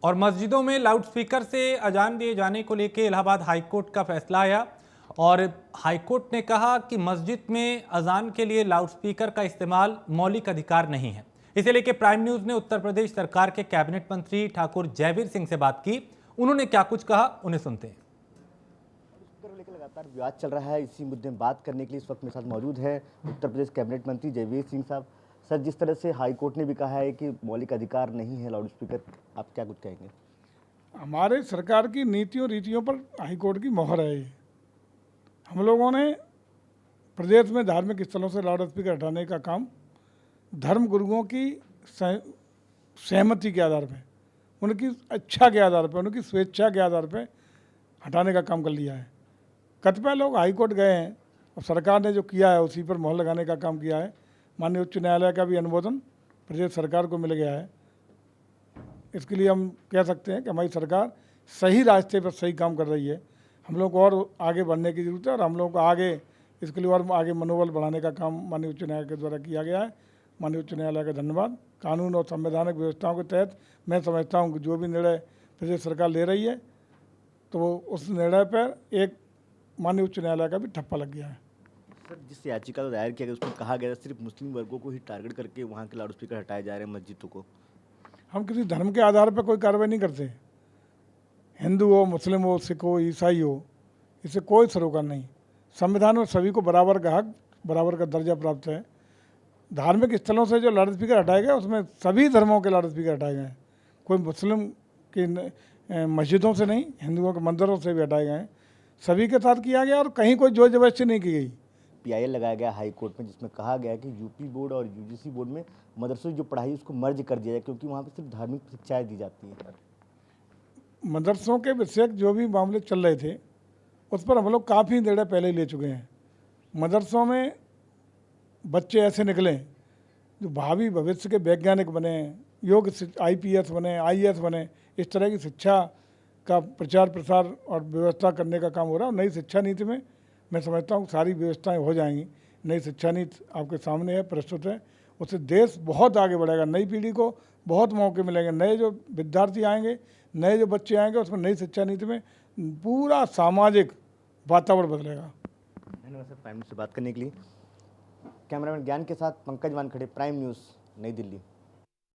और मस्जिदों में लाउडस्पीकर से अजान दिए जाने को लेकर इलाहाबाद हाईकोर्ट का फैसला आया और हाईकोर्ट ने कहा कि मस्जिद में अजान के लिए लाउडस्पीकर का इस्तेमाल मौलिक अधिकार नहीं है। इसे लेकर प्राइम न्यूज ने उत्तर प्रदेश सरकार के कैबिनेट मंत्री ठाकुर जयवीर सिंह से बात की। उन्होंने क्या कुछ कहा, उन्हें सुनते हैं। लेकर लगातार विवाद चल रहा है, इसी मुद्दे में बात करने के लिए इस वक्त मेरे साथ मौजूद है उत्तर प्रदेश कैबिनेट मंत्री जयवीर सिंह साहब। सर, जिस तरह से हाई कोर्ट ने भी कहा है कि मौलिक अधिकार नहीं है लाउड स्पीकर, आप क्या कुछ कहेंगे? हमारे सरकार की नीतियों रीतियों पर हाई कोर्ट की मोहर है ये। हम लोगों ने प्रदेश में धार्मिक स्थलों से लाउड स्पीकर हटाने का काम धर्म गुरुओं की सहमति के आधार पर, उनकी इच्छा के आधार पर, उनकी स्वेच्छा के आधार पर हटाने का काम कर लिया है। कतिपय लोग हाई कोर्ट गए हैं और सरकार ने जो किया है उसी पर मोहर लगाने का काम किया है। माननीय उच्च न्यायालय का भी अनुमोदन प्रदेश सरकार को मिल गया है। इसके लिए हम कह सकते हैं कि हमारी सरकार सही रास्ते पर सही काम कर रही है। हम लोग को और आगे बढ़ने की ज़रूरत है और हम लोग को आगे इसके लिए और आगे मनोबल बढ़ाने का काम माननीय उच्च न्यायालय के द्वारा किया गया है। माननीय उच्च न्यायालय का धन्यवाद। कानून और संवैधानिक व्यवस्थाओं के तहत मैं समझता हूँ कि जो भी निर्णय प्रदेश सरकार ले रही है तो उस निर्णय पर एक माननीय उच्च न्यायालय का भी ठप्पा लग गया है। सर, जिस याचिका को दायर किया गया उसमें कहा गया सिर्फ मुस्लिम वर्गों को ही टारगेट करके वहाँ के लाउड स्पीकर हटाए जा रहे हैं मस्जिदों को। हम किसी धर्म के आधार पर कोई कार्रवाई नहीं करते। हिंदू हो, मुस्लिम हो, सिख हो, ईसाई हो, इससे कोई सरोकार नहीं। संविधान में सभी को बराबर का हक, बराबर का दर्जा प्राप्त है। धार्मिक स्थलों से जो लाउड स्पीकर हटाए गए उसमें सभी धर्मों के लाउड स्पीकर हटाए गए हैं। कोई मुस्लिम की मस्जिदों से नहीं, हिंदुओं के मंदिरों से भी हटाए गए हैं। सभी के साथ किया गया और कहीं कोई जोर जबरदस्ती नहीं की गई। पीआईएल लगाया गया हाई कोर्ट में, जिसमें कहा गया कि यूपी बोर्ड और यूजीसी बोर्ड में मदरसों की जो पढ़ाई उसको मर्ज कर दिया जाए, क्योंकि वहाँ पर सिर्फ धार्मिक शिक्षाएँ दी जाती हैं। मदरसों के विषय जो भी मामले चल रहे थे उस पर हम लोग काफ़ी निर्णय पहले ही ले चुके हैं। मदरसों में बच्चे ऐसे निकलें जो भावी भविष्य के वैज्ञानिक बने, योग IPS बने, IAS बने, इस तरह की शिक्षा का प्रचार प्रसार और व्यवस्था करने का काम हो रहा है। और नई शिक्षा नीति में मैं समझता हूँ सारी व्यवस्थाएं हो जाएंगी। नई शिक्षा नीति आपके सामने है, प्रस्तुत है। उससे देश बहुत आगे बढ़ेगा। नई पीढ़ी को बहुत मौके मिलेंगे। नए जो विद्यार्थी आएंगे, नए जो बच्चे आएंगे, उसमें नई शिक्षा नीति में पूरा सामाजिक वातावरण बदलेगा। धन्यवाद सर, प्राइम न्यूज़ से बात करने के लिए। कैमरामैन ज्ञान के साथ पंकज वानखड़े, प्राइम न्यूज़, नई दिल्ली।